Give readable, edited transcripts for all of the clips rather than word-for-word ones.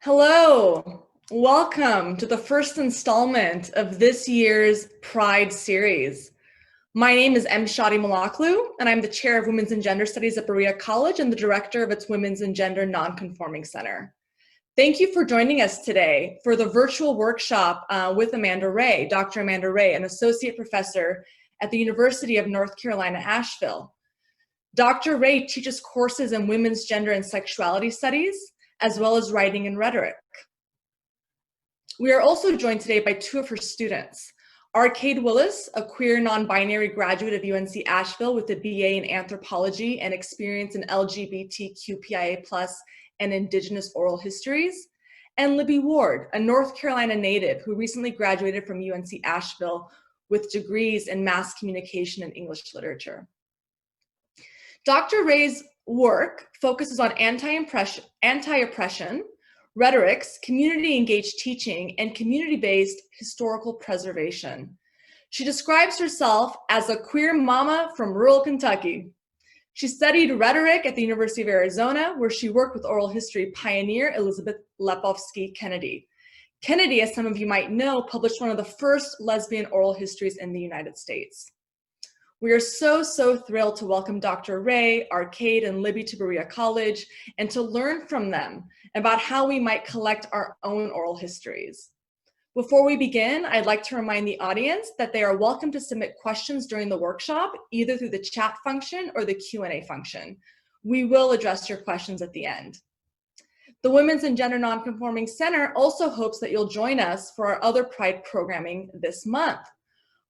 Hello, welcome to the first installment of this year's Pride series. My name is M. Shadi Malaklu, and I'm the Chair of Women's and Gender Studies at Berea College and the Director of its Women's and Gender Nonconforming Center. Thank you for joining us today for the virtual workshop with Amanda Ray, Dr. Amanda Ray, an Associate Professor at the University of North Carolina, Asheville. Dr. Ray teaches courses in women's gender and sexuality studies, as well as writing and rhetoric. We are also joined today by two of her students. Arcade Willis, a queer non-binary graduate of UNC Asheville with a BA in anthropology and experience in LGBTQPIA+ and Indigenous oral histories, and Libby Ward, a North Carolina native who recently graduated from UNC Asheville with degrees in mass communication and English literature. Dr. Ray's work focuses on anti-oppression, rhetorics, community-engaged teaching, and community-based historical preservation. She describes herself as a queer mama from rural Kentucky. She studied rhetoric at the University of Arizona, where she worked with oral history pioneer Elizabeth Lepofsky Kennedy. Kennedy, as some of you might know, published one of the first lesbian oral histories in the United States. We are so thrilled to welcome Dr. Ray, Arcade, and Libby to Berea College and to learn from them about how we might collect our own oral histories. Before we begin, I'd like to remind the audience that they are welcome to submit questions during the workshop, either through the chat function or the Q&A function. We will address your questions at the end. The Women's and Gender Nonconforming Center also hopes that you'll join us for our other Pride programming this month.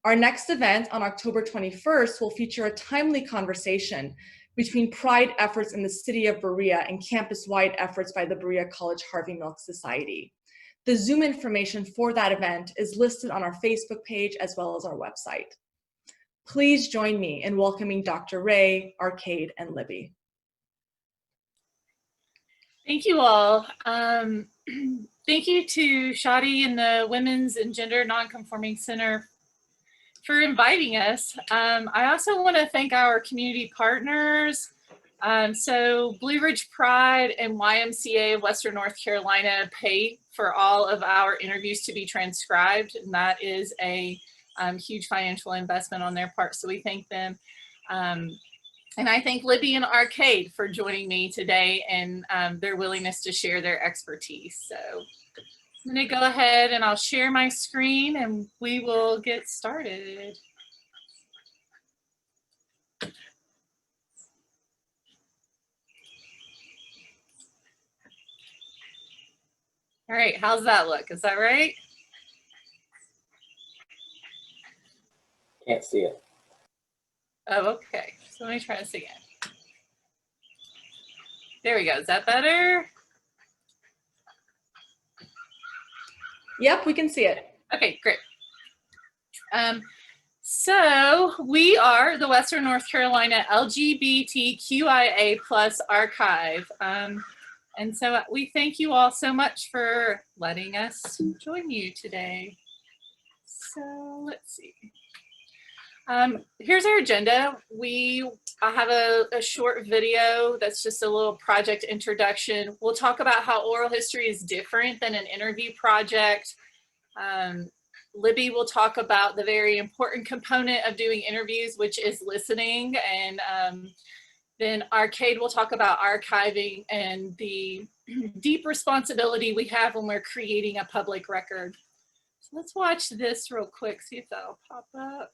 Our next event on October 21st will feature a timely conversation between Pride efforts in the city of Berea and campus-wide efforts by the Berea College Harvey Milk Society. The Zoom information for that event is listed on our Facebook page as well as our website. Please join me in welcoming Dr. Ray, Arcade, and Libby. Thank you all. Thank you to Shadi and the Women's and Gender Nonconforming Center for inviting us. I also want to thank our community partners. So Blue Ridge Pride and YMCA of Western North Carolina pay for all of our interviews to be transcribed, and that is a huge financial investment on their part, so we thank them. And I thank Libby and Arcade for joining me today and their willingness to share their expertise. So I'm going to go ahead and I'll share my screen and we will get started. All right, how's that look? Is that right? Can't see it. Oh, okay. So let me try this again. There we go. Is that better? Yep, we can see it. Okay, great. So we are the Western North Carolina LGBTQIA+ archive. And so we thank you all so much for letting us join you today. So let's see. Here's our agenda. I have a short video that's just a little project introduction. We'll talk about how oral history is different than an interview project. Libby will talk about the very important component of doing interviews, which is listening. And then Arcade will talk about archiving and the deep responsibility we have when we're creating a public record. So let's watch this real quick, see if that'll pop up.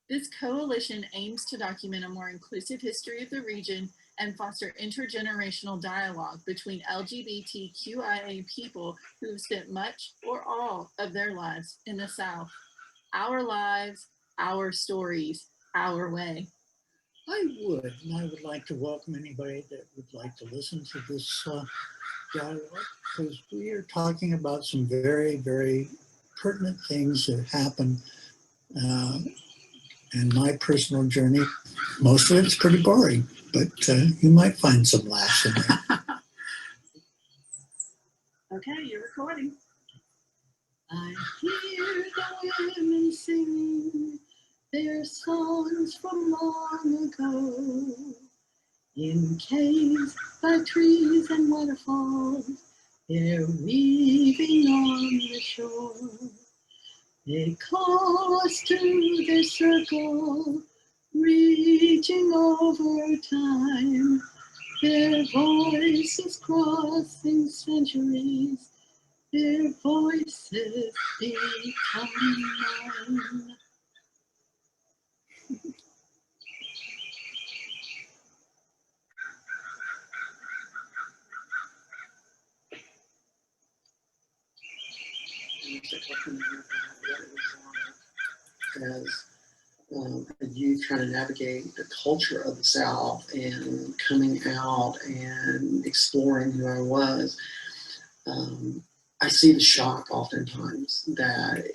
This coalition aims to document a more inclusive history of the region and foster intergenerational dialogue between LGBTQIA people who have spent much or all of their lives in the South. Our lives, our stories, our way. I would like to welcome anybody that would like to listen to this dialogue, because we are talking about some very, very pertinent things that happen in my personal journey. Most of it's pretty boring, but you might find some laughs in there. Okay, you're recording. I hear the women singing their songs from long ago. In caves by trees and waterfalls, they're weaving on the shore. They call us to their circle, reaching over time. Their voices crossing centuries, their voices become mine. As a youth trying to navigate the culture of the South and coming out and exploring who I was, I see the shock oftentimes that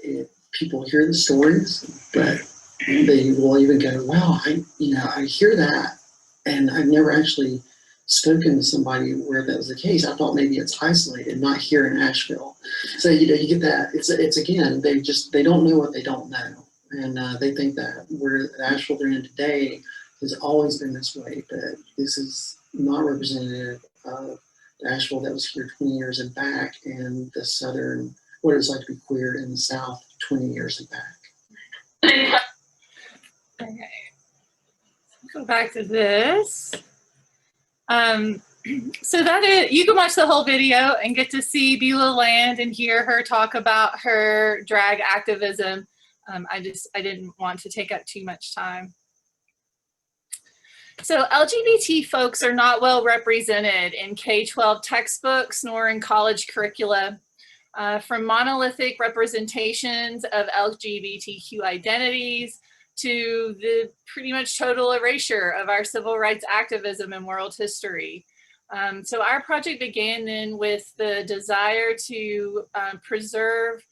people hear the stories, but they will even go, "Wow, I hear that, and I've never actually spoken to somebody where that was the case. I thought maybe it's isolated, not here in Asheville." So you get that. It's again, they don't know what they don't know, and they think that where the Asheville they're in today has always been this way, but this is not representative of the Asheville that was here 20 years and back, and the Southern, what it's like to be queer in the South 20 years and back. Okay, go back to this. So that is, you can watch the whole video and get to see Beulah land and hear her talk about her drag activism. I didn't want to take up too much time. So LGBT folks are not well represented in K-12 textbooks nor in college curricula. From monolithic representations of LGBTQ identities to the pretty much total erasure of our civil rights activism and world history. So our project began then with the desire to preserve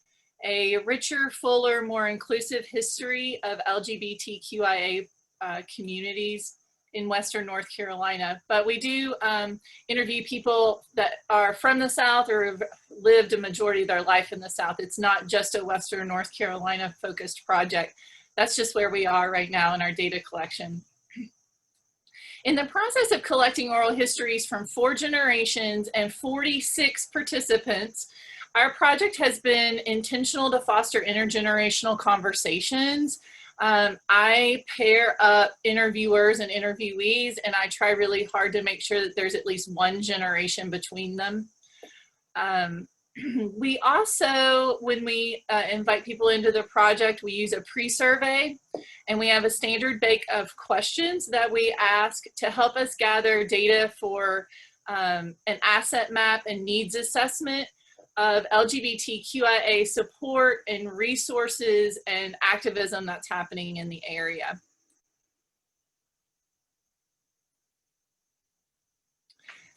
a richer, fuller, more inclusive history of LGBTQIA communities in Western North Carolina. But we do interview people that are from the South or have lived a majority of their life in the South. It's not just a Western North Carolina focused project. That's just where we are right now in our data collection. In the process of collecting oral histories from 4 generations and 46 participants, our project has been intentional to foster intergenerational conversations. I pair up interviewers and interviewees, and I try really hard to make sure that there's at least one generation between them. We also, when we invite people into the project, we use a pre-survey, and we have a standard bank of questions that we ask to help us gather data for an asset map and needs assessment of LGBTQIA support and resources and activism that's happening in the area.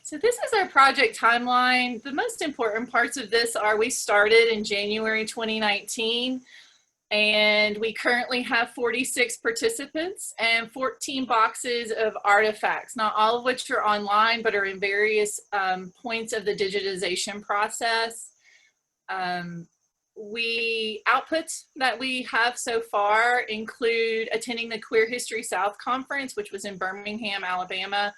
So this is our project timeline. The most important parts of this are we started in January 2019, and we currently have 46 participants and 14 boxes of artifacts, not all of which are online, but are in various points of the digitization process. Outputs that we have so far include attending the Queer History South Conference, which was in Birmingham, Alabama.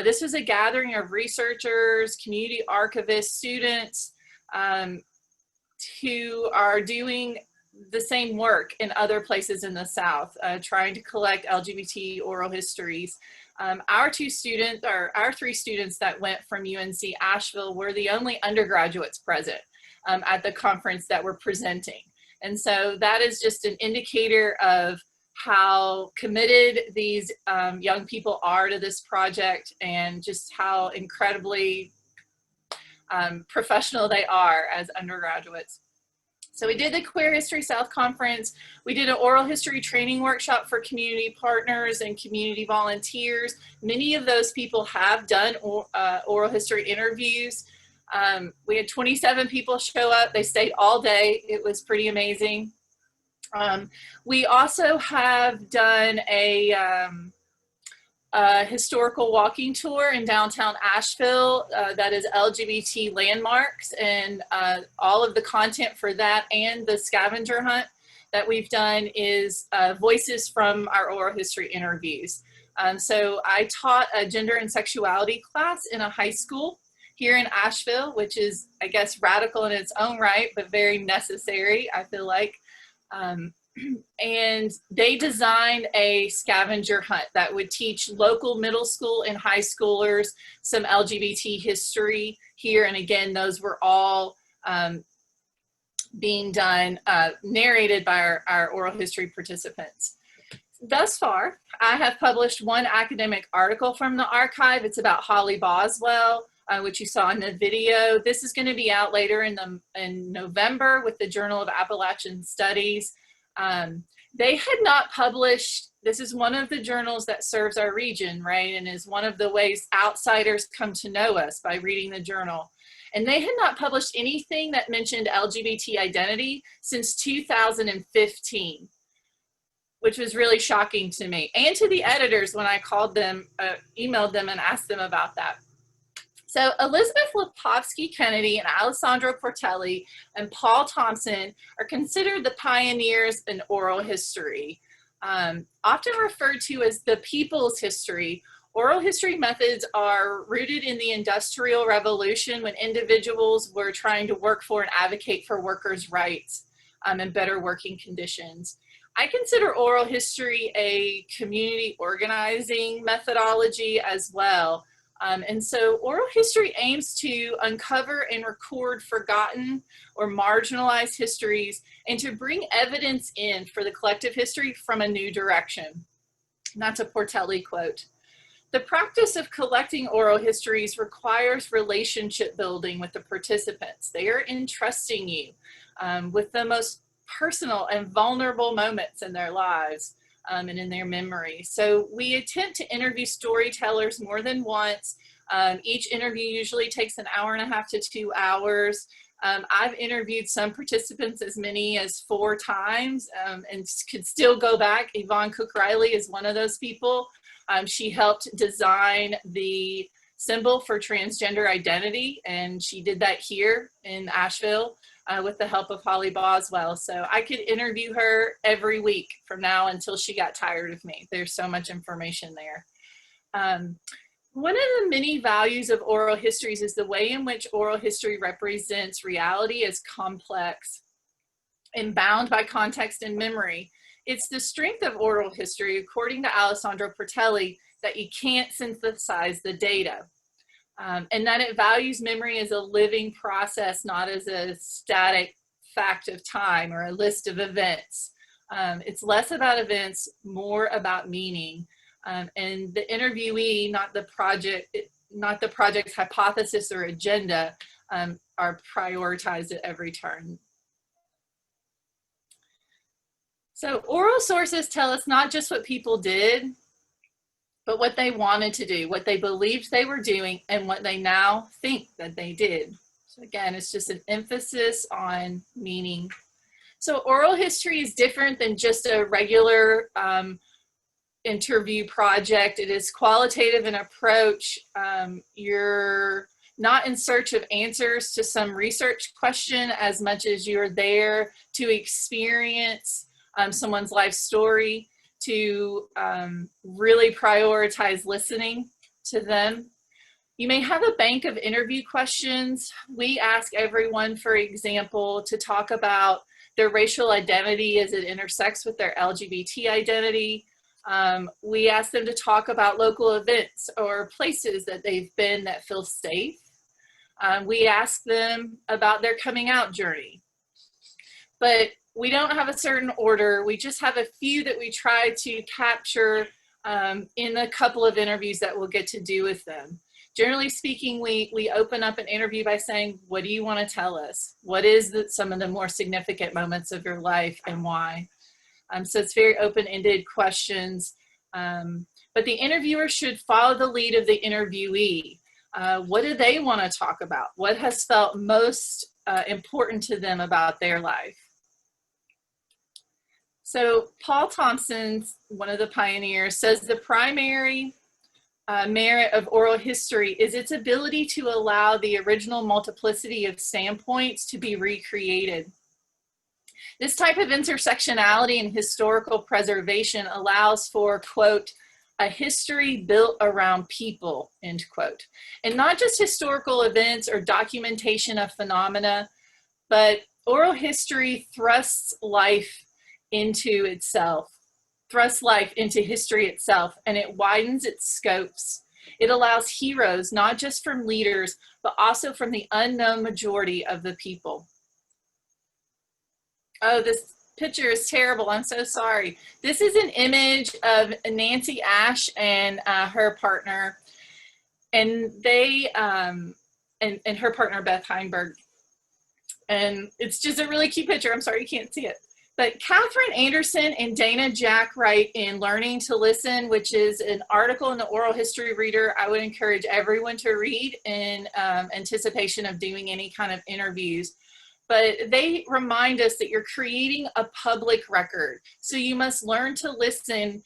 This was a gathering of researchers, community archivists, students who are doing the same work in other places in the South, trying to collect LGBT oral histories. Our 3 students that went from UNC Asheville were the only undergraduates present at the conference that were presenting. And so that is just an indicator of how committed these young people are to this project and just how incredibly professional they are as undergraduates. So we did the Queer History South Conference. We did an oral history training workshop for community partners and community volunteers. Many of those people have done oral history interviews. We had 27 people show up. They stayed all day. It was pretty amazing. We also have done a historical walking tour in downtown Asheville that is LGBT landmarks, and all of the content for that and the scavenger hunt that we've done is voices from our oral history interviews. So I taught a gender and sexuality class in a high school here in Asheville, which is, I guess, radical in its own right, but very necessary, I feel like. And they designed a scavenger hunt that would teach local middle school and high schoolers some LGBT history here. And again, those were all being done, narrated by our oral history participants. Thus far, I have published one academic article from the archive. It's about Holly Boswell, which you saw in the video. This is going to be out later in November with the Journal of Appalachian Studies. They had not published, this is one of the journals that serves our region, right? And is one of the ways outsiders come to know us, by reading the journal. And they had not published anything that mentioned LGBT identity since 2015, which was really shocking to me and to the editors when I called them, emailed them and asked them about that. So Elizabeth Lipovsky Kennedy and Alessandro Portelli and Paul Thompson are considered the pioneers in oral history. Often referred to as the people's history, oral history methods are rooted in the Industrial Revolution, when individuals were trying to work for and advocate for workers' rights and better working conditions. I consider oral history a community organizing methodology as well. And so oral history aims to uncover and record forgotten or marginalized histories and to bring evidence in for the collective history from a new direction. And that's a Portelli quote. The practice of collecting oral histories requires relationship building with the participants. They are entrusting you with the most personal and vulnerable moments in their lives. And in their memory. So we attempt to interview storytellers more than once. Each interview usually takes an hour and a half to 2 hours. I've interviewed some participants as many as 4 times and could still go back. Yvonne Cook-Riley is one of those people. She helped design the symbol for transgender identity, and she did that here in Asheville. With the help of Holly Boswell. So I could interview her every week from now until she got tired of me. There's so much information there. One of the many values of oral histories is the way in which oral history represents reality as complex and bound by context and memory. It's the strength of oral history, according to Alessandro Portelli, that you can't synthesize the data. And that it values memory as a living process, not as a static fact of time or a list of events. It's less about events, more about meaning. And the interviewee, not the project's hypothesis or agenda, are prioritized at every turn. So oral sources tell us not just what people did, but what they wanted to do, what they believed they were doing, and what they now think that they did. So again, it's just an emphasis on meaning. So oral history is different than just a regular interview project. It is qualitative in approach. You're not in search of answers to some research question as much as you're there to experience someone's life story, to really prioritize listening to them. You may have a bank of interview questions. We ask everyone, for example, to talk about their racial identity as it intersects with their LGBT identity. We ask them to talk about local events or places that they've been that feel safe. We ask them about their coming out journey. But we don't have a certain order. We just have a few that we try to capture in a couple of interviews that we'll get to do with them. Generally speaking, we open up an interview by saying, what do you want to tell us? What is some of the more significant moments of your life and why? So it's very open-ended questions. But the interviewer should follow the lead of the interviewee. What do they want to talk about? What has felt most important to them about their life? So Paul Thompson, one of the pioneers, says the primary merit of oral history is its ability to allow the original multiplicity of standpoints to be recreated. This type of intersectionality and historical preservation allows for, quote, a history built around people, end quote. And not just historical events or documentation of phenomena, but oral history thrusts life into itself, thrusts life into history itself, and it widens its scopes. It allows heroes, not just from leaders, but also from the unknown majority of the people. Oh, this picture is terrible. I'm so sorry. This is an image of Nancy Ash and her partner, and they and her partner Beth Heinberg. And it's just a really cute picture. I'm sorry you can't see it. But Catherine Anderson and Dana Jack write in Learning to Listen, which is an article in the Oral History Reader I would encourage everyone to read in anticipation of doing any kind of interviews. But they remind us that you're creating a public record. So you must learn to listen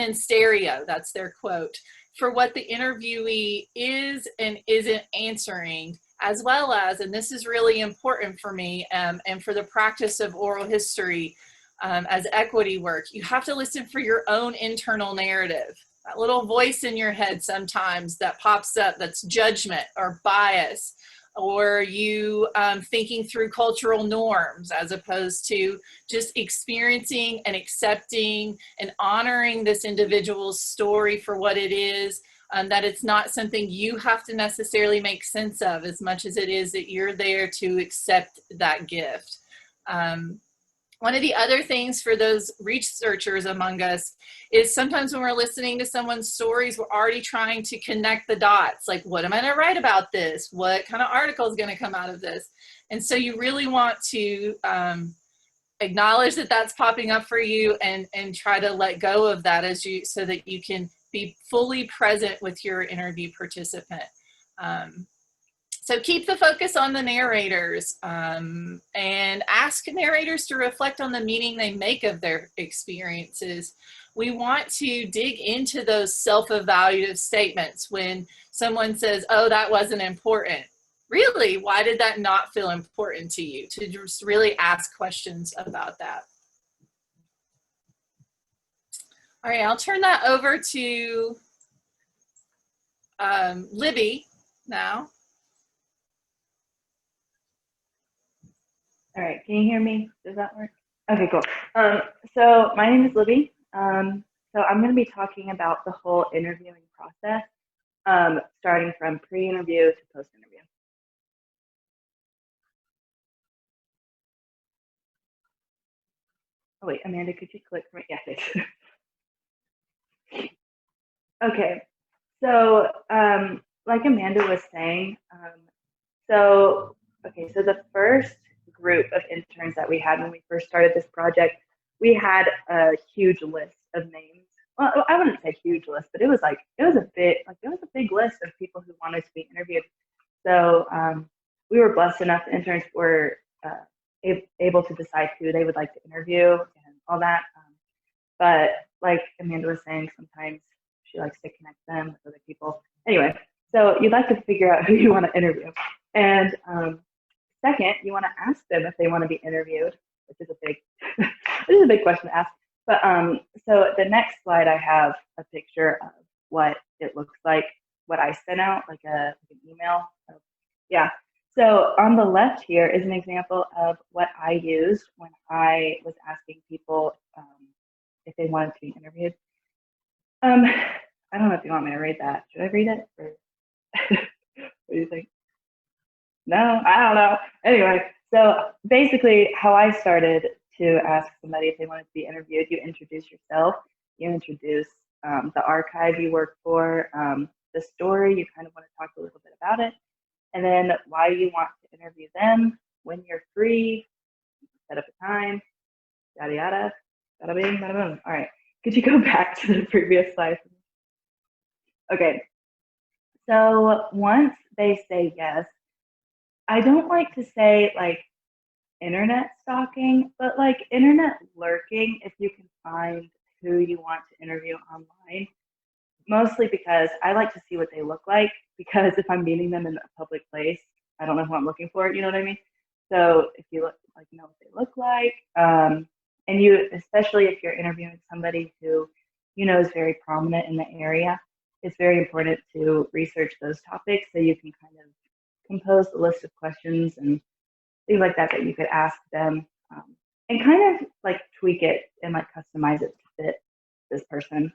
in stereo, that's their quote, for what the interviewee is and isn't answering, as well as, and this is really important for me and for the practice of oral history as equity work, you have to listen for your own internal narrative. That little voice in your head sometimes that pops up that's judgment or bias, or you thinking through cultural norms as opposed to just experiencing and accepting and honoring this individual's story for what it is, that it's not something you have to necessarily make sense of as much as it is that you're there to accept that gift. One of the other things for those researchers among us is sometimes when we're listening to someone's stories, we're already trying to connect the dots. Like, what am I going to write about this? What kind of article is going to come out of this? And so you really want to acknowledge that that's popping up for you and try to let go of that as you, so that you can be fully present with your interview participant. So keep the focus on the narrators and ask narrators to reflect on the meaning they make of their experiences. We want to dig into those self-evaluative statements when someone says, oh, that wasn't important. Really, why did that not feel important to you? To just really ask questions about that. All right, I'll turn that over to Libby now. All right, can you hear me? Does that work? Okay, cool. So my name is Libby. So I'm going to be talking about the whole interviewing process, starting from pre-interview to post-interview. Oh wait, Amanda, could you click for me? Yeah, thanks. Okay, so like Amanda was saying, so the first group of interns that we had when we first started this project, we had a huge list of names. Well, I wouldn't say huge list, but it was a big list of people who wanted to be interviewed. So we were blessed enough, the interns were able to decide who they would like to interview and all that. But like Amanda was saying, sometimes she likes to connect them with other people. Anyway, so you'd like to figure out who you want to interview. And second, you want to ask them if they want to be interviewed, which is a big question to ask. But so the next slide, I have a picture of what it looks like, what I sent out, like an email. Yeah. So on the left here is an example of what I used when I was asking people if they wanted to be interviewed. I don't know if you want me to read that. Should I read it? Or what do you think? No, I don't know. Anyway, so basically how I started to ask somebody if they wanted to be interviewed, you introduce yourself, you introduce the archive you work for, the story, you kind of want to talk a little bit about it, and then why you want to interview them, when you're free, set up a time, yada yada, bada bing, bada boom. All right, could you go back to the previous slide? Okay, so once they say yes, I don't like to say like internet stalking, but like internet lurking if you can find who you want to interview online. Mostly because I like to see what they look like, because if I'm meeting them in a public place, I don't know who I'm looking for, you know what I mean? So if you look, like, know what they look like, and you, especially if you're interviewing somebody who is very prominent in the area, it's very important to research those topics so you can kind of compose a list of questions and things like that that you could ask them, and kind of like tweak it and like customize it to fit this person.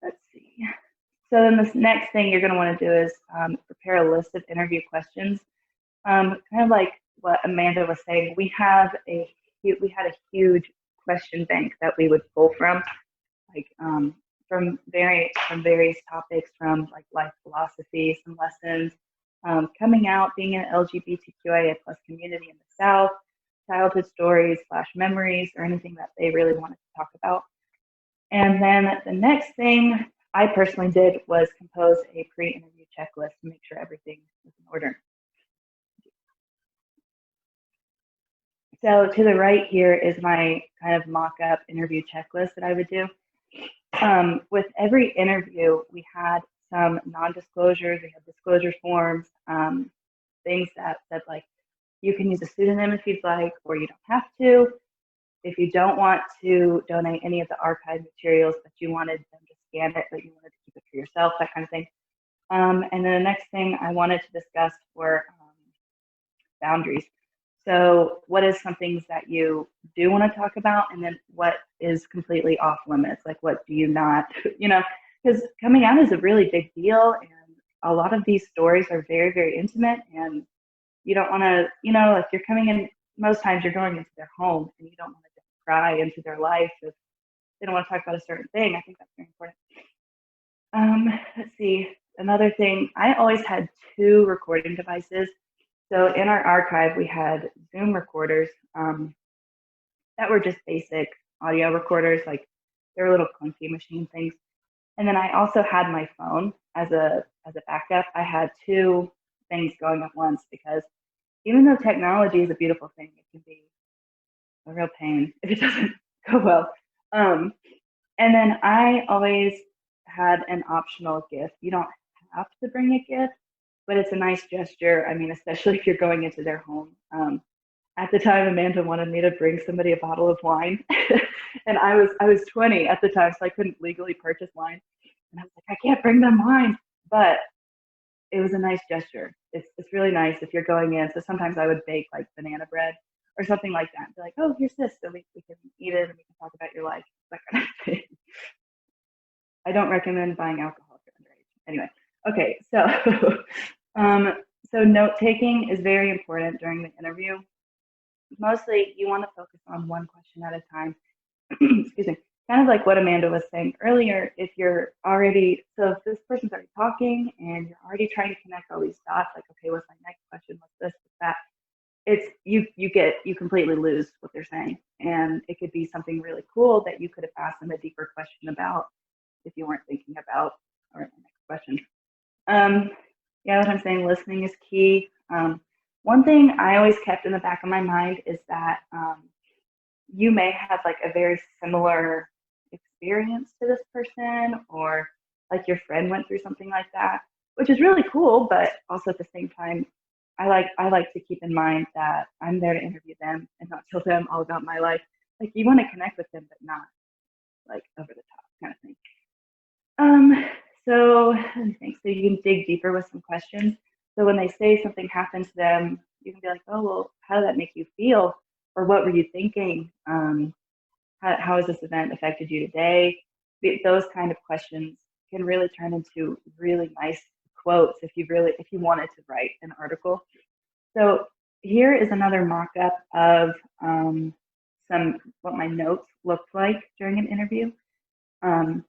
Let's see. So then this next thing you're going to want to do is prepare a list of interview questions. Kind of like what Amanda was saying, we had a huge question bank that we would pull from, like from various topics, from like life philosophy, some lessons, coming out, being an LGBTQIA plus community in the South, childhood stories / memories, or anything that they really wanted to talk about. And then the next thing I personally did was compose a pre-interview checklist to make sure everything was in order. So to the right here is my kind of mock-up interview checklist that I would do. With every interview, we had some non-disclosures, we had disclosure forms, things that said like, you can use a pseudonym if you'd like, or you don't have to. If you don't want to donate any of the archive materials, but you wanted them to scan it, but you wanted to keep it for yourself, that kind of thing. And then the next thing I wanted to discuss were boundaries. So what is some things that you do want to talk about, and then what is completely off limits? Like what do you not, because coming out is a really big deal, and a lot of these stories are very, very intimate, and you don't want to, if you're coming in, most times you're going into their home and you don't want to pry into their life if they don't want to talk about a certain thing. I think that's very important. Let's see, another thing, I always had 2 recording devices. So in our archive, we had Zoom recorders that were just basic audio recorders, like they were little clunky machine things. And then I also had my phone as a backup. I had 2 things going at once, because even though technology is a beautiful thing, it can be a real pain if it doesn't go well. And then I always had an optional gift. You don't have to bring a gift, but it's a nice gesture. I mean, especially if you're going into their home. At the time, Amanda wanted me to bring somebody a bottle of wine, and I was 20 at the time, so I couldn't legally purchase wine. And I was like, I can't bring them wine, but it was a nice gesture. It's really nice if you're going in. So sometimes I would bake like banana bread or something like that. Be like, oh, here's this, so we can eat it and we can talk about your life, that kind of thing. I don't recommend buying alcohol for underage. Anyway, okay, so so note taking is very important during the interview. Mostly, you want to focus on one question at a time. Excuse me. Kind of like what Amanda was saying earlier, if you're already, so if this person's already talking and you're already trying to connect all these dots, like, okay, what's my next question? What's this? What's that? It's you completely lose what they're saying. And it could be something really cool that you could have asked them a deeper question about if you weren't thinking about, all right, my next question. Yeah, what I'm saying, listening is key. One thing I always kept in the back of my mind is that you may have like a very similar experience to this person, or like your friend went through something like that, which is really cool, but also at the same time, I like to keep in mind that I'm there to interview them and not tell them all about my life. Like, you want to connect with them, but not like over the top kind of thing. So let me think. So you can dig deeper with some questions. So when they say something happened to them, you can be like, oh, well, how did that make you feel? Or what were you thinking? How has this event affected you today? Those kind of questions can really turn into really nice quotes if you wanted to write an article. So here is another mock-up of what my notes looked like during an interview. So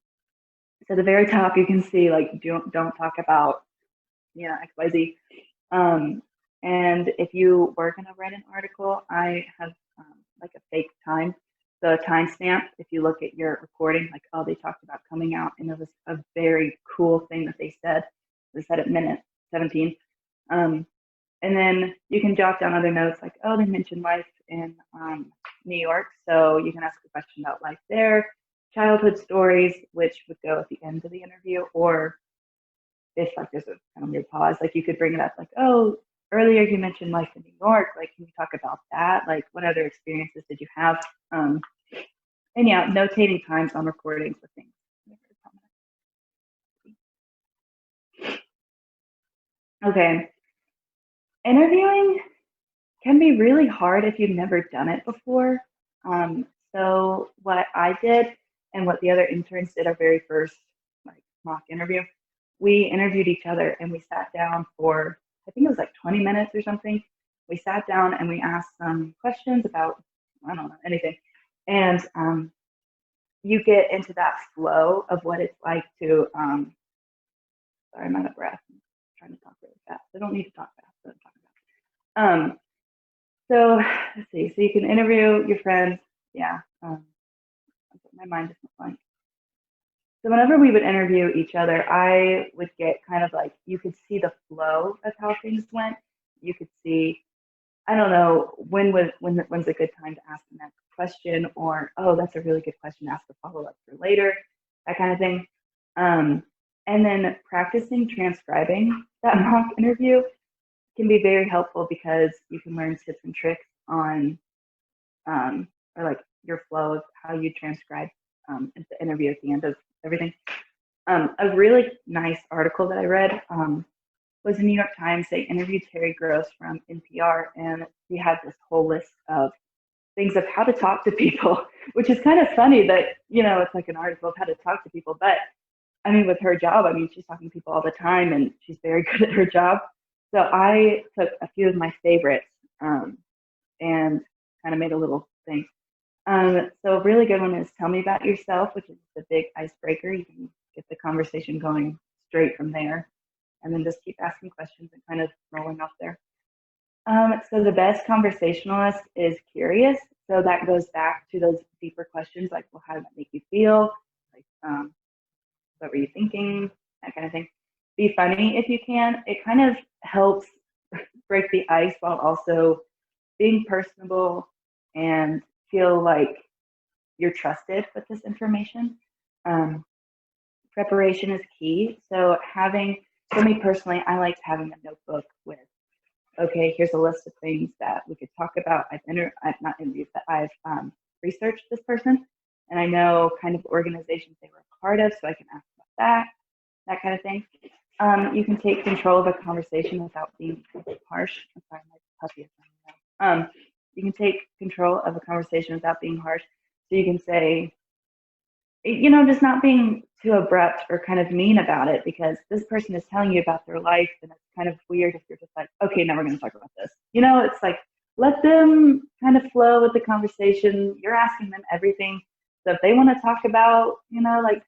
at the very top, you can see like don't talk about XYZ. And if you were going to write an article, I have like a fake time. So a timestamp, if you look at your recording, like, oh, they talked about coming out, and it was a very cool thing that they said. They said at minute 17. And then you can jot down other notes like, oh, they mentioned life in New York. So you can ask a question about life there. Childhood stories, which would go at the end of the interview, or if like there's a kind of weird pause, like you could bring it up like, oh, earlier you mentioned life in New York, like can you talk about that? Like what other experiences did you have? And yeah, notating times on recordings with things. Okay. Interviewing can be really hard if you've never done it before. So what I did and what the other interns did our very first mock interview, we interviewed each other and we sat down for, I think it was like 20 minutes or something. We sat down and we asked some questions about, I don't know, anything. And you get into that flow of what it's like to, sorry, I'm out of breath. I'm trying to talk really fast. I don't need to talk fast, but I'm talking fast. So let's see. So you can interview your friends. Yeah. My mind is blank. So whenever we would interview each other, I would get kind of like, you could see the flow of how things went. You could see, I don't know, when's a good time to ask the next question, or, oh, that's a really good question, ask a follow-up for later, that kind of thing. And then practicing transcribing that mock interview can be very helpful because you can learn tips and tricks on, or like your flow of how you transcribe the interview at the end of everything. A really nice article that I read was the New York Times. They interviewed Terry Gross from NPR, and he had this whole list of things of how to talk to people, which is kind of funny that, it's like an article of how to talk to people. But I mean, with her job, she's talking to people all the time and she's very good at her job. So I took a few of my favorites and kind of made a little thing. So a really good one is tell me about yourself, which is the big icebreaker. You can get the conversation going straight from there, and then just keep asking questions and kind of rolling off there. So the best conversationalist is curious. So that goes back to those deeper questions like, well, how did that make you feel? Like, what were you thinking? That kind of thing. Be funny if you can. It kind of helps break the ice while also being personable and feel like you're trusted with this information. Preparation is key. So for me personally, I liked having a notebook with, okay, here's a list of things that we could talk about. I've not interviewed, but I've researched this person, and I know kind of organizations they were a part of, so I can ask about that kind of thing. You can take control of a conversation without being harsh. I'm sorry, my puppy is running. You can take control of a conversation without being harsh. So you can say, just not being too abrupt or kind of mean about it, because this person is telling you about their life, and it's kind of weird if you're just like, okay, now we're going to talk about this. It's like, let them kind of flow with the conversation. You're asking them everything. So if they want to talk about, like,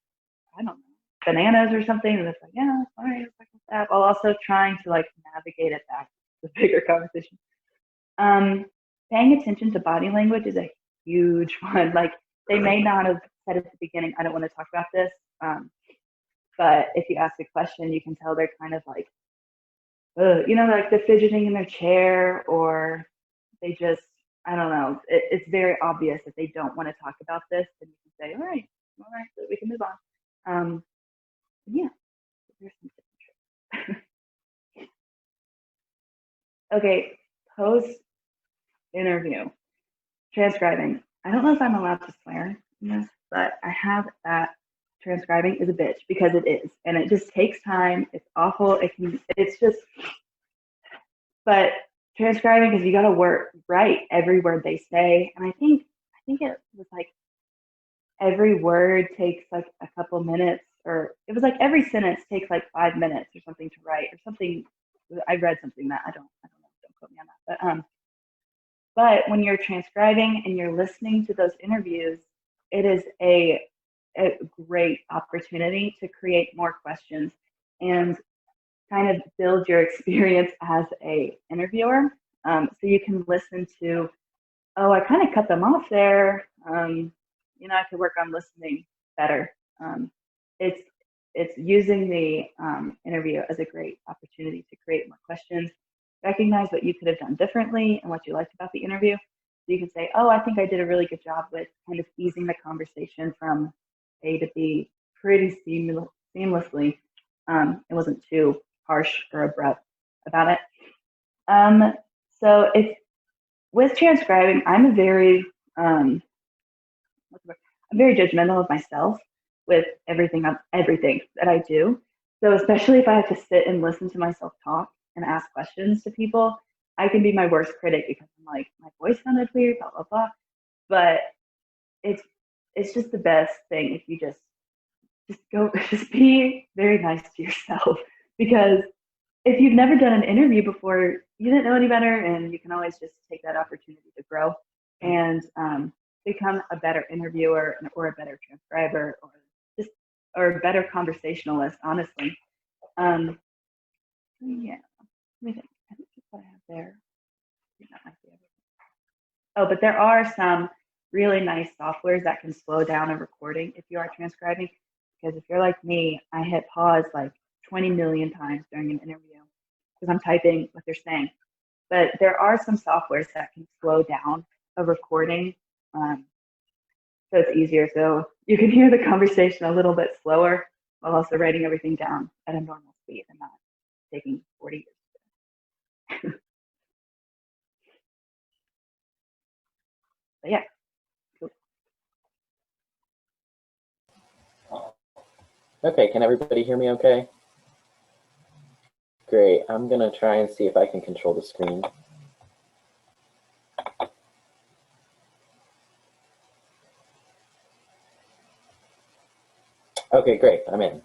I don't know, bananas or something, and it's like, yeah, all right, let's talk about that, while also trying to like navigate it back to the bigger conversation. Paying attention to body language is a huge one. Like, they may not have said at the beginning, I don't want to talk about this, but if you ask a question, you can tell they're kind of like, like the fidgeting in their chair, or they just, I don't know, it's very obvious that they don't want to talk about this, and you can say, all right, so we can move on. Yeah, there's some tips and tricks. Okay, post-interview transcribing. I don't know if I'm allowed to swear in this, but I have that transcribing is a bitch, because it is, and it just takes time. It's awful. But transcribing, because you got to write every word they say, and I think it was like every word takes like a couple minutes, or it was like every sentence takes like 5 minutes or something to write, or something. I read something that I don't know. Don't quote me on that. But when you're transcribing and you're listening to those interviews, it is a great opportunity to create more questions and kind of build your experience as a interviewer. So you can listen to, oh, I kind of cut them off there. I could work on listening better. It's using the interview as a great opportunity to create more questions, recognize what you could have done differently and what you liked about the interview. So you can say, oh, I think I did a really good job with kind of easing the conversation from A to B pretty seamlessly. It wasn't too harsh or abrupt about it. So with transcribing, I'm a very, I'm very judgmental of myself with everything that I do. So especially if I have to sit and listen to myself talk and ask questions to people, I can be my worst critic because I'm like, my voice sounded weird, blah, blah, blah. But it's just the best thing if you just be very nice to yourself, because if you've never done an interview before, you didn't know any better, and you can always just take that opportunity to grow and become a better interviewer or a better transcriber or a better conversationalist, honestly. Yeah, let me think. I think that's what I have there. I think that might be everything. Oh, but there are some really nice softwares that can slow down a recording if you are transcribing, because if you're like me, I hit pause like 20 million times during an interview because I'm typing what they're saying. But there are some softwares that can slow down a recording, so it's easier. So you can hear the conversation a little bit slower while also writing everything down at a normal speed and not taking 40 years. But yeah. Okay, can everybody hear me okay? Great, I'm gonna try and see if I can control the screen. Okay, great, I'm in.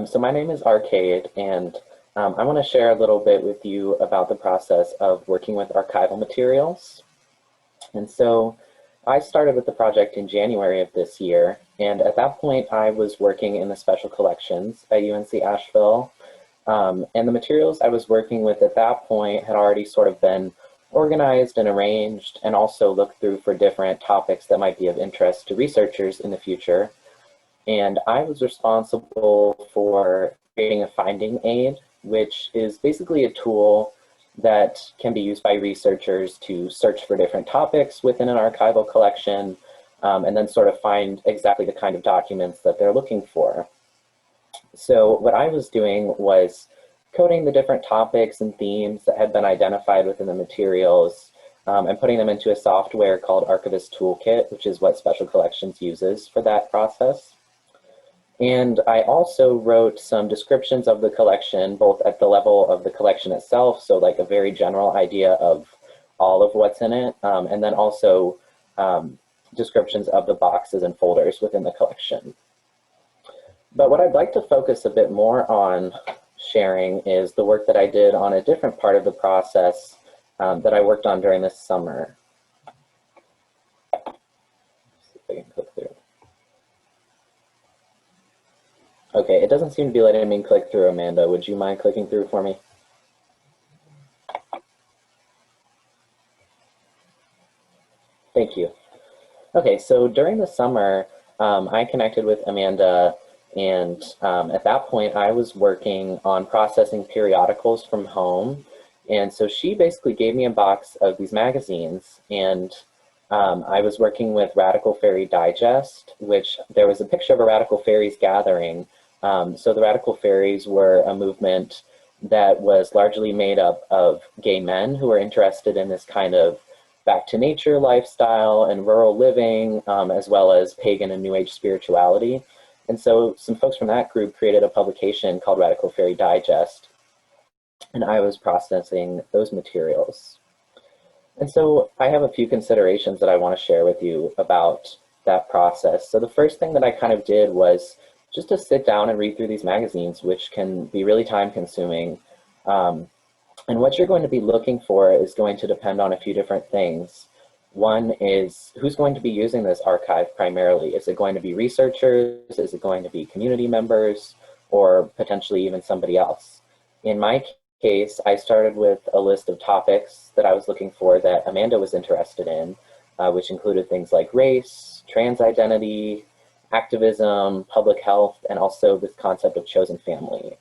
So my name is Arcade, and I want to share a little bit with you about the process of working with archival materials. And so I started with the project in January of this year, and at that point I was working in the special collections at UNC Asheville, and the materials I was working with at that point had already sort of been organized and arranged, and also looked through for different topics that might be of interest to researchers in the future. And I was responsible for creating a finding aid, which is basically a tool that can be used by researchers to search for different topics within an archival collection, and then sort of find exactly the kind of documents that they're looking for. So what I was doing was coding the different topics and themes that had been identified within the materials, and putting them into a software called Archivist Toolkit, which is what Special Collections uses for that process. And I also wrote some descriptions of the collection, both at the level of the collection itself, so like a very general idea of all of what's in it, and then also descriptions of the boxes and folders within the collection. But what I'd like to focus a bit more on sharing is the work that I did on a different part of the process that I worked on during this summer. Let's see if I can click through. Okay, it doesn't seem to be letting me click through, Amanda. Would you mind clicking through for me? Thank you. Okay, so during the summer, I connected with Amanda, and at that point I was working on processing periodicals from home. And so she basically gave me a box of these magazines, and I was working with Radical Fairy Digest, which there was a picture of a Radical Fairies gathering. So the Radical Fairies were a movement that was largely made up of gay men who were interested in this kind of back to nature lifestyle and rural living, as well as pagan and New Age spirituality. And so some folks from that group created a publication called Radical Fairy Digest, and I was processing those materials. And so I have a few considerations that I want to share with you about that process. So the first thing that I kind of did was just to sit down and read through these magazines, which can be really time consuming. And what you're going to be looking for is going to depend on a few different things. One is who's going to be using this archive primarily. Is it going to be researchers? Is it going to be community members? Or potentially even somebody else? In my case, I started with a list of topics that I was looking for that Amanda was interested in, which included things like race, trans identity, activism, public health, and also this concept of chosen family.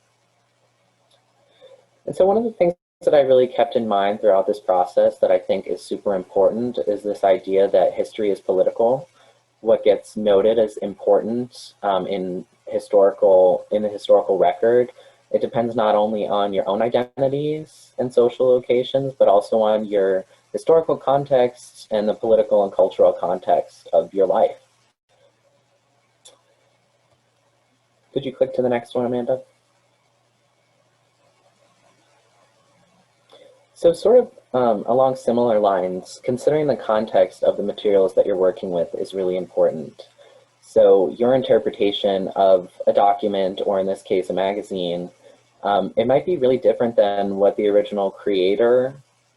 And so one of the things that I really kept in mind throughout this process that I think is super important is this idea that history is political. What gets noted as important in the historical record, it depends not only on your own identities and social locations, but also on your historical context and the political and cultural context of your life. Could you click to the next one, Amanda? So sort of along similar lines, considering the context of the materials that you're working with is really important. So your interpretation of a document, or in this case, a magazine, it might be really different than what the original creator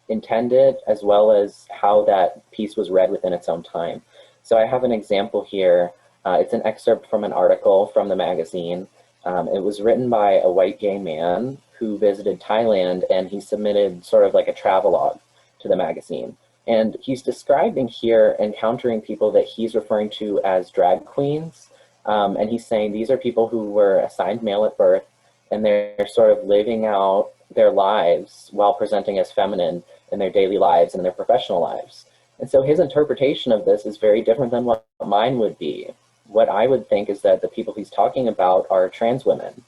intended, as well as how that piece was read within its own time. So I have an example here. It's an excerpt from an article from the magazine. It was written by a white gay man who visited Thailand, and he submitted sort of like a travelogue to the magazine. And he's describing here encountering people that he's referring to as drag queens. And he's saying these are people who were assigned male at birth, and they're sort of living out their lives while presenting as feminine in their daily lives and their professional lives. And so his interpretation of this is very different than what mine would be. What I would think is that the people he's talking about are trans women.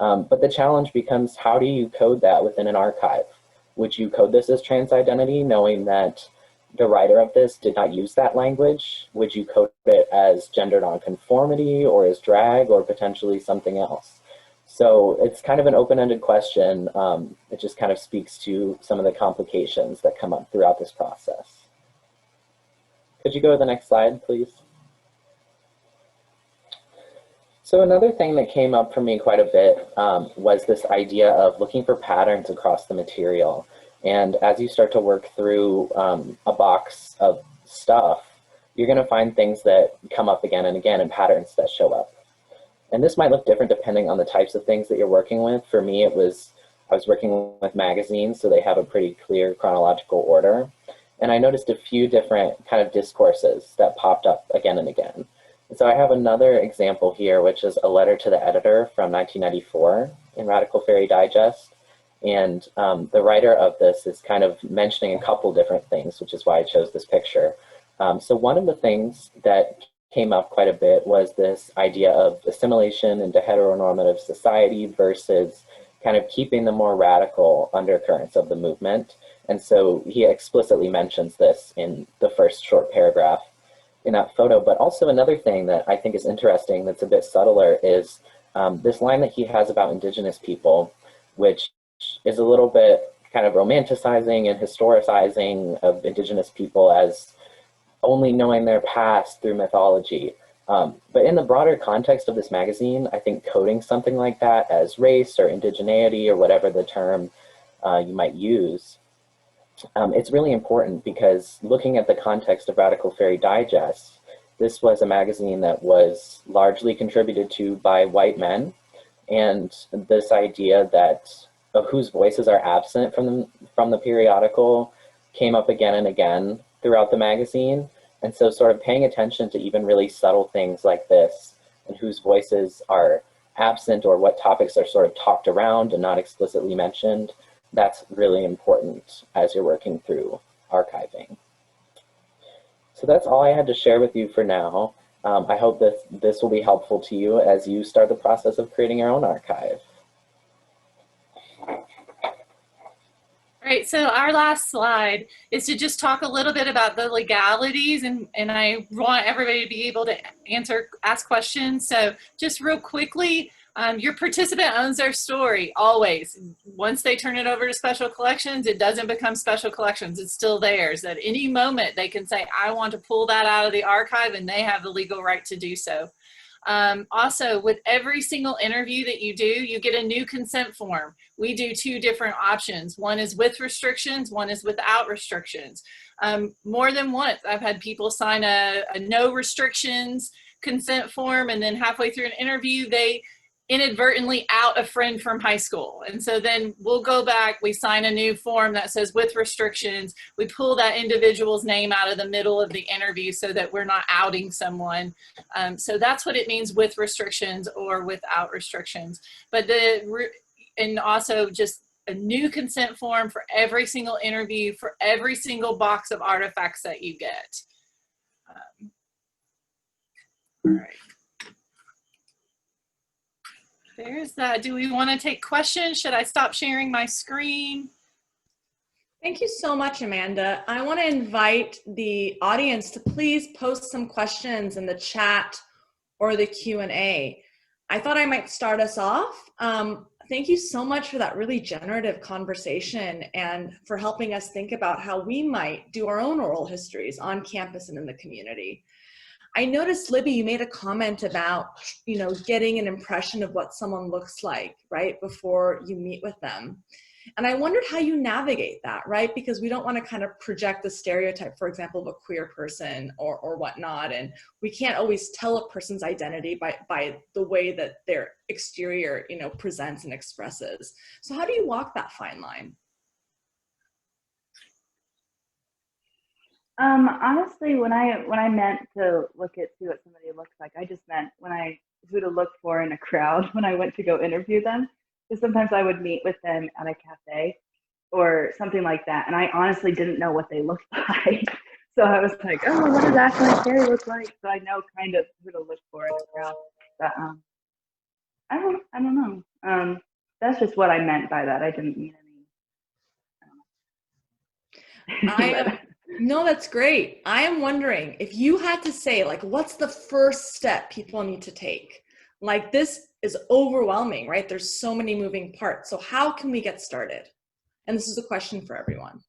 But the challenge becomes, how do you code that within an archive? Would you code this as trans identity, knowing that the writer of this did not use that language? Would you code it as gender nonconformity, or as drag, or potentially something else? So it's kind of an open-ended question. It just kind of speaks to some of the complications that come up throughout this process. Could you go to the next slide, please? So another thing that came up for me quite a bit was this idea of looking for patterns across the material. And as you start to work through a box of stuff, you're going to find things that come up again and again, and patterns that show up. And this might look different depending on the types of things that you're working with. For me, I was working with magazines, so they have a pretty clear chronological order. And I noticed a few different kind of discourses that popped up again and again. And so I have another example here, which is a letter to the editor from 1994 in Radical Fairy Digest. And the writer of this is kind of mentioning a couple different things, which is why I chose this picture. So one of the things that came up quite a bit was this idea of assimilation into heteronormative society versus kind of keeping the more radical undercurrents of the movement. And so he explicitly mentions this in the first short paragraph in that photo. But also another thing that I think is interesting that's a bit subtler is this line that he has about Indigenous people, which is a little bit kind of romanticizing and historicizing of Indigenous people as only knowing their past through mythology. But in the broader context of this magazine, I think coding something like that as race or indigeneity or whatever the term you might use, it's really important, because looking at the context of Radical Fairy Digest, this was a magazine that was largely contributed to by white men. And this idea that of whose voices are absent from the periodical came up again and again throughout the magazine. And so sort of paying attention to even really subtle things like this, and whose voices are absent, or what topics are sort of talked around and not explicitly mentioned, that's really important as you're working through archiving. So that's all I had to share with you for now. I hope that this will be helpful to you as you start the process of creating your own archive. All right, so our last slide is to just talk a little bit about the legalities, and I want everybody to be able to ask questions. So just real quickly, your participant owns their story, always. Once they turn it over to special collections, it doesn't become special collections, it's still theirs. At any moment, they can say, I want to pull that out of the archive, and they have the legal right to do so. Also, with every single interview that you do, you get a new consent form. We do two different options. One is with restrictions, one is without restrictions. More than once, I've had people sign a no restrictions consent form, and then halfway through an interview, they inadvertently out a friend from high school. And so then we'll go back, we sign a new form that says with restrictions, we pull that individual's name out of the middle of the interview so that we're not outing someone. So that's what it means with restrictions or without restrictions. But and also just a new consent form for every single interview, for every single box of artifacts that you get. All right. There's that. Do we want to take questions? Should I stop sharing my screen? Thank you so much, Amanda. I want to invite the audience to please post some questions in the chat or the Q&A. I thought I might start us off. Thank you so much for that really generative conversation and for helping us think about how we might do our own oral histories on campus and in the community. I noticed, Libby, you made a comment about, getting an impression of what someone looks like, right, before you meet with them. And I wondered how you navigate that, right? Because we don't want to kind of project the stereotype, for example, of a queer person or whatnot. And we can't always tell a person's identity by the way that their exterior, presents and expresses. So how do you walk that fine line? Honestly, when I meant to see what somebody looks like, I just meant who to look for in a crowd when I went to go interview them. Because sometimes I would meet with them at a cafe or something like that, and I honestly didn't know what they looked like. So I was like, oh, what does Ashley and Carrie look like? So I know kind of who to look for in a crowd. But I don't know. That's just what I meant by that. I didn't mean any. No, that's great. I am wondering if you had to say, like, what's the first step people need to take? Like, this is overwhelming, right? There's so many moving parts. So how can we get started? And this is a question for everyone.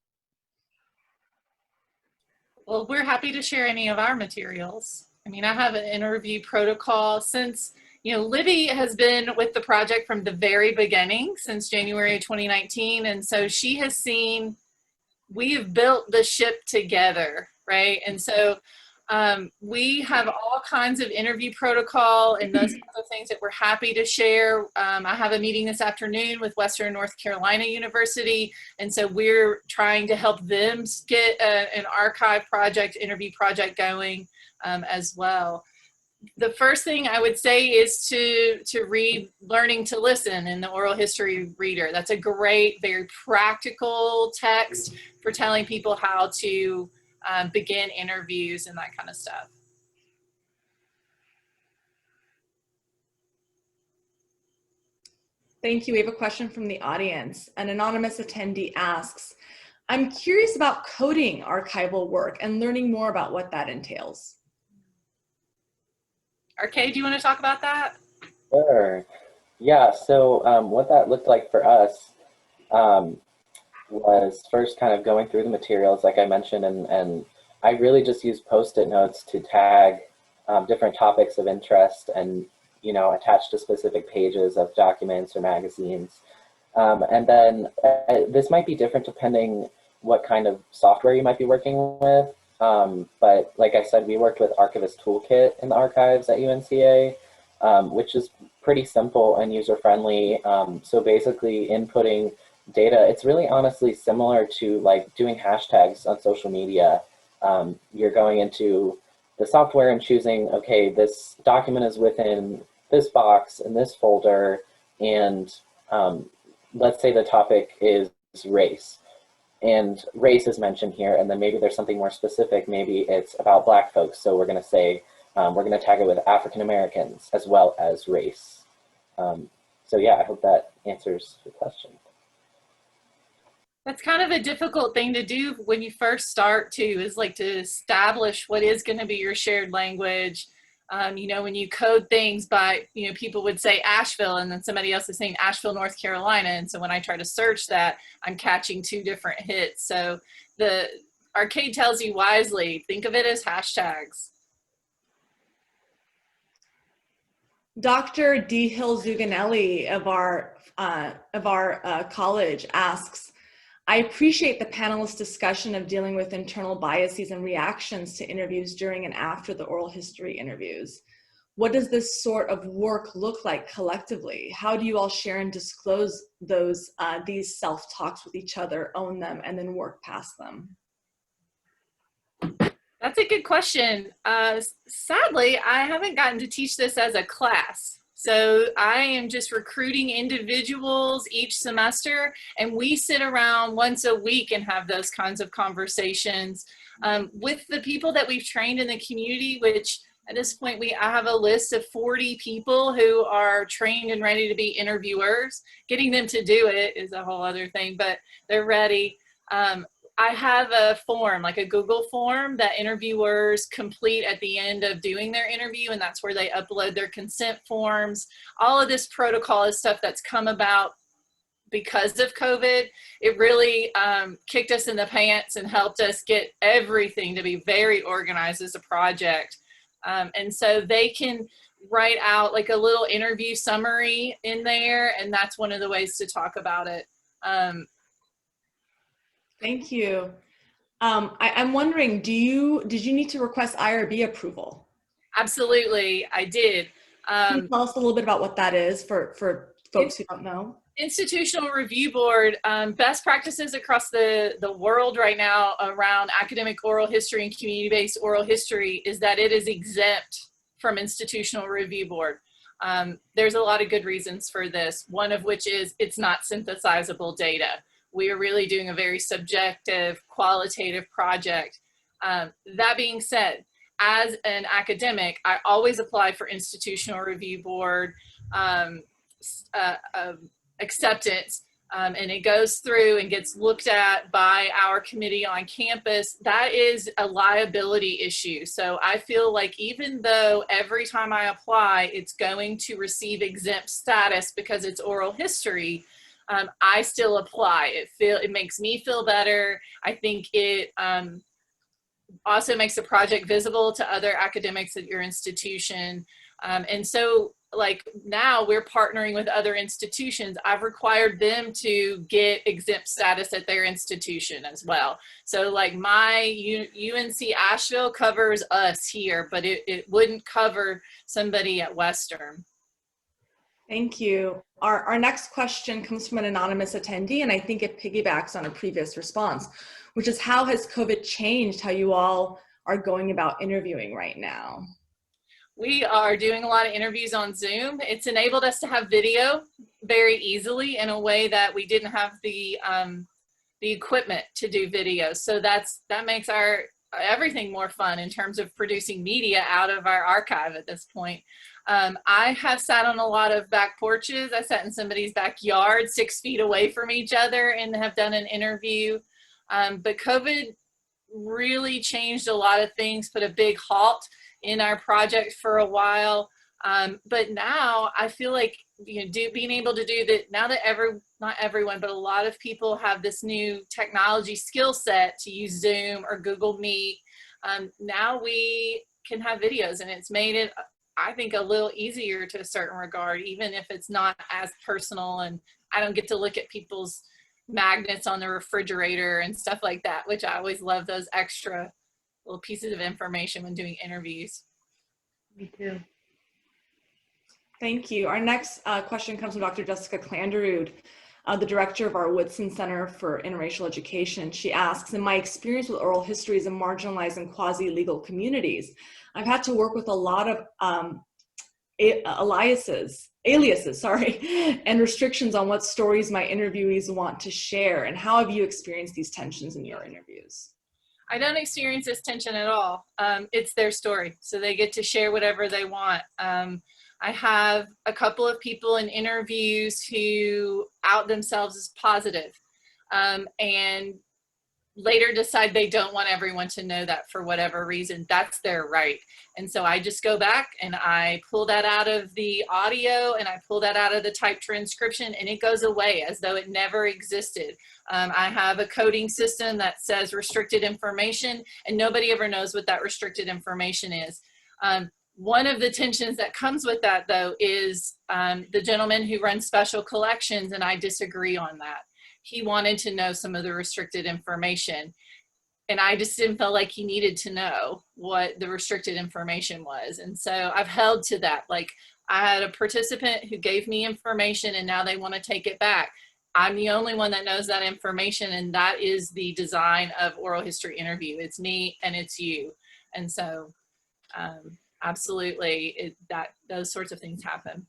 Well, we're happy to share any of our materials. I mean, I have an interview protocol since, Libby has been with the project from the very beginning, since January of 2019. And so she has seen, we've built the ship together, right? And so we have all kinds of interview protocol and those kinds of things that we're happy to share. I have a meeting this afternoon with Western North Carolina University, and so we're trying to help them get an archive project, interview project going as well. The first thing I would say is to read Learning to Listen in the Oral History Reader. That's a great, very practical text for telling people how to begin interviews and that kind of stuff. Thank you. We have a question from the audience. An anonymous attendee asks, I'm curious about coding archival work and learning more about what that entails. Arcade, do you want to talk about that? Sure. Yeah, so what that looked like for us was first kind of going through the materials, like I mentioned, and I really just used Post-it notes to tag different topics of interest and, attach to specific pages of documents or magazines. And then this might be different depending what kind of software you might be working with. But like I said, we worked with Archivist Toolkit in the archives at UNCA, which is pretty simple and user-friendly. So basically inputting data, it's really honestly similar to like doing hashtags on social media. You're going into the software and choosing, okay, this document is within this box in this folder, and let's say the topic is race. And race is mentioned here, and then maybe there's something more specific. Maybe it's about Black folks, so we're going to say, we're going to tag it with African Americans as well as race. So yeah, I hope that answers the question. That's kind of a difficult thing to do when you first start too, is like to establish what is going to be your shared language. When you code things by, people would say Asheville and then somebody else is saying Asheville, North Carolina. And so when I try to search that, I'm catching two different hits. So the Arcade tells you wisely, think of it as hashtags. Dr. D. Hill Zuganelli of our college asks, I appreciate the panelist discussion of dealing with internal biases and reactions to interviews during and after the oral history interviews. What does this sort of work look like collectively? How do you all share and disclose these self-talks with each other, own them, and then work past them? That's a good question. Sadly, I haven't gotten to teach this as a class. So I am just recruiting individuals each semester, and we sit around once a week and have those kinds of conversations with the people that we've trained in the community, which at this point I have a list of 40 people who are trained and ready to be interviewers. Getting them to do it is a whole other thing, but they're ready. I have a form, like a Google form that interviewers complete at the end of doing their interview, and that's where they upload their consent forms. All of this protocol is stuff that's come about because of COVID. It really kicked us in the pants and helped us get everything to be very organized as a project. And so they can write out like a little interview summary in there, and that's one of the ways to talk about it. Thank you. I'm wondering, did you need to request IRB approval? Absolutely, I did. Can you tell us a little bit about what that is for folks who don't know? Institutional Review Board, best practices across the world right now around academic oral history and community-based oral history is that it is exempt from Institutional Review Board. There's a lot of good reasons for this, one of which is it's not synthesizable data. We are really doing a very subjective, qualitative project. That being said, as an academic, I always apply for Institutional Review Board acceptance, and it goes through and gets looked at by our committee on campus. That is a liability issue. So I feel like even though every time I apply, it's going to receive exempt status because it's oral history, I still apply. It makes me feel better. I think it also makes the project visible to other academics at your institution. And so like now we're partnering with other institutions. I've required them to get exempt status at their institution as well. So like my UNC Asheville covers us here, but it wouldn't cover somebody at Western. Thank you. Our next question comes from an anonymous attendee, and I think it piggybacks on a previous response, which is how has COVID changed how you all are going about interviewing right now? We are doing a lot of interviews on Zoom. It's enabled us to have video very easily in a way that we didn't have the equipment to do video. So that makes our everything more fun in terms of producing media out of our archive at this point. I have sat on a lot of back porches. I sat in somebody's backyard 6 feet away from each other and have done an interview. But COVID really changed a lot of things, put a big halt in our project for a while. But now I feel like being able to do that now that not everyone, but a lot of people have this new technology skill set to use Zoom or Google Meet. Now we can have videos, and it's made it, I think, a little easier to a certain regard, even if it's not as personal, and I don't get to look at people's magnets on the refrigerator and stuff like that, which I always love those extra little pieces of information when doing interviews. Me too. Thank you. Our next question comes from Dr. Jessica Clanderud, the director of our Woodson Center for Interracial Education. She asks, in my experience with oral histories in marginalized and quasi-legal communities, I've had to work with a lot of aliases, and restrictions on what stories my interviewees want to share. And how have you experienced these tensions in your interviews? I don't experience this tension at all. It's their story, so they get to share whatever they want. I have a couple of people in interviews who out themselves as positive, and later decide they don't want everyone to know that for whatever reason. That's their right. And so I just go back and I pull that out of the audio and I pull that out of the typed transcription, and it goes away as though it never existed. I have a coding system that says restricted information, and nobody ever knows what that restricted information is. One of the tensions that comes with that, though, is the gentleman who runs special collections, and I disagree on that. He wanted to know some of the restricted information, and I just didn't feel like he needed to know what the restricted information was. And so I've held to that. Like, I had a participant who gave me information and now they want to take it back. I'm the only one that knows that information, and that is the design of oral history interview. It's me and it's you. And so absolutely, those sorts of things happen.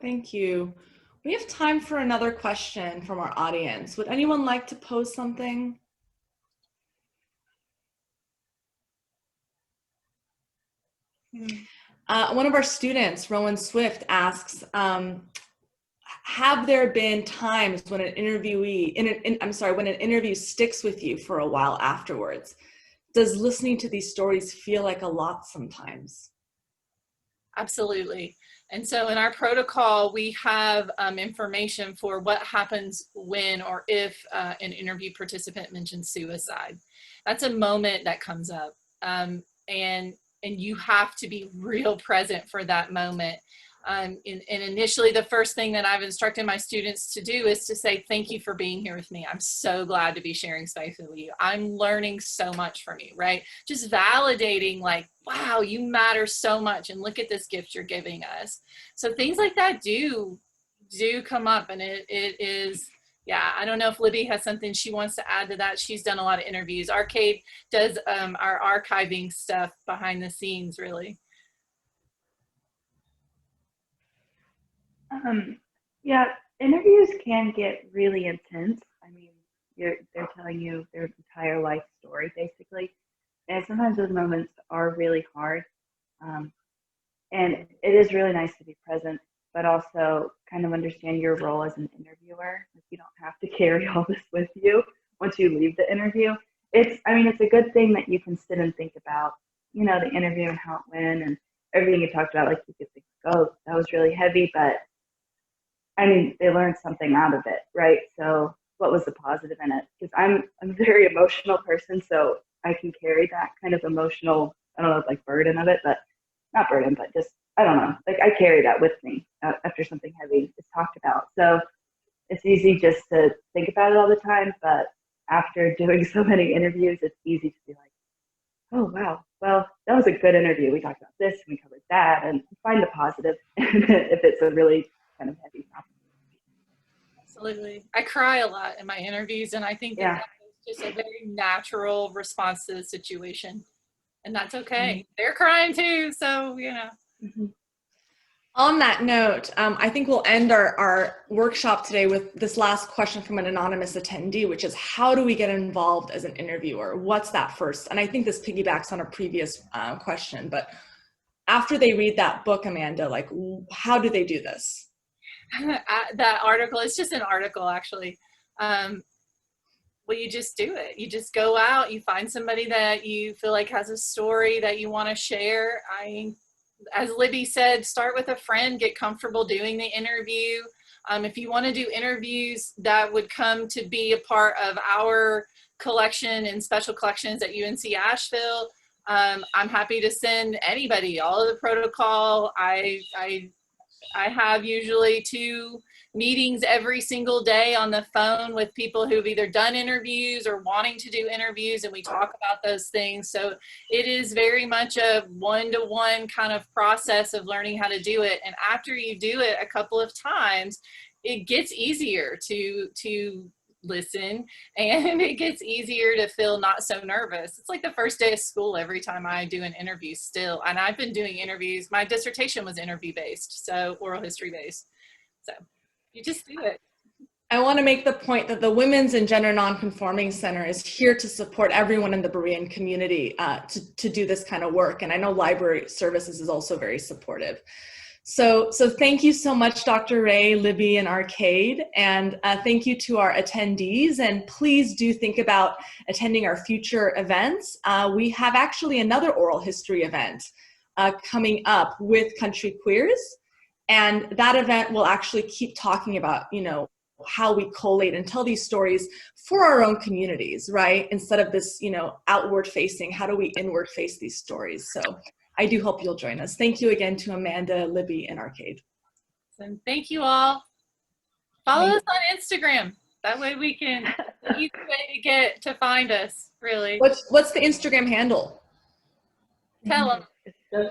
Thank you. We have time for another question from our audience. Would anyone like to pose something? One of our students, Rowan Swift, asks, have there been times when an interviewee, when an interview sticks with you for a while afterwards? Does listening to these stories feel like a lot sometimes? Absolutely. And so in our protocol, we have information for what happens when or if an interview participant mentions suicide. That's a moment that comes up. And you have to be real present for that moment. And initially, the first thing that I've instructed my students to do is to say, thank you for being here with me. I'm so glad to be sharing space with you. I'm learning so much from you, right? Just validating like, wow, you matter so much. And look at this gift you're giving us. So things like that do come up. And it is, yeah, I don't know if Libby has something she wants to add to that. She's done a lot of interviews. Arcade does our archiving stuff behind the scenes, really. Yeah, interviews can get really intense. I mean, they're telling you their entire life story, basically. And sometimes those moments are really hard. And it is really nice to be present, but also kind of understand your role as an interviewer. Like, you don't have to carry all this with you once you leave the interview. It's a good thing that you can sit and think about, you know, the interview and how it went and everything you talked about. Like, you could think, oh, that was really heavy, but I mean, they learned something out of it, right? So what was the positive in it? Because I'm a very emotional person, so I can carry that kind of emotional, I don't know, like burden of it, but not burden, but just, I don't know, like I carry that with me after something heavy is talked about. So it's easy just to think about it all the time, but after doing so many interviews, it's easy to be like, oh, wow, well, that was a good interview. We talked about this, and we covered that, and find the positive if it's a really kind of heavy topic. Absolutely. I cry a lot in my interviews, and I think that is just a very natural response to the situation. And that's okay. Mm-hmm. They're crying too, so, you know. Mm-hmm. On that note, I think we'll end our workshop today with this last question from an anonymous attendee, which is, how do we get involved as an interviewer? What's that first? And I think this piggybacks on a previous question, but after they read that book, Amanda, like, how do they do this? That article, it's just an article, actually. Well, you just do it. You just go out, you find somebody that you feel like has a story that you want to share. As Libby said, start with a friend, get comfortable doing the interview. If you want to do interviews that would come to be a part of our collection and special collections at UNC Asheville, I'm happy to send anybody all of the protocol. I have usually 2 meetings every single day on the phone with people who've either done interviews or wanting to do interviews, and we talk about those things. So it is very much a one-to-one kind of process of learning how to do it. And after you do it a couple of times, it gets easier to listen, and it gets easier to feel not so nervous. It's like the first day of school every time I do an interview still. And I've been doing interviews. My dissertation was interview based, so oral history based. So you just do it. I want to make the point that the Women's and Gender Nonconforming Center is here to support everyone in the Berean community to do this kind of work. And I know Library Services is also very supportive. So thank you so much, Dr. Ray, Libby, and Arcade. And thank you to our attendees. And please do think about attending our future events. We have actually another oral history event coming up with Country Queers. And that event will actually keep talking about, you know, how we collate and tell these stories for our own communities, right? Instead of this, you know, outward facing, how do we inward face these stories? So I do hope you'll join us. Thank you again to Amanda, Libby, and Arcade. And thank you all. Follow us on Instagram. That way we can, the easy way to find us, really. What's the Instagram handle? Tell them.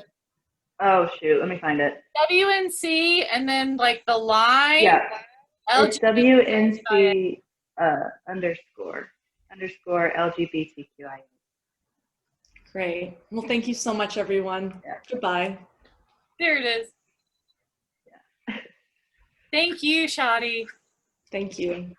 Oh shoot, let me find it. WNC and then like the line. Yeah, it's WNC underscore LGBTQIA. Great. Well, thank you so much, everyone. Yeah. Goodbye. There it is. Yeah. Thank you, Shadi. Thank you.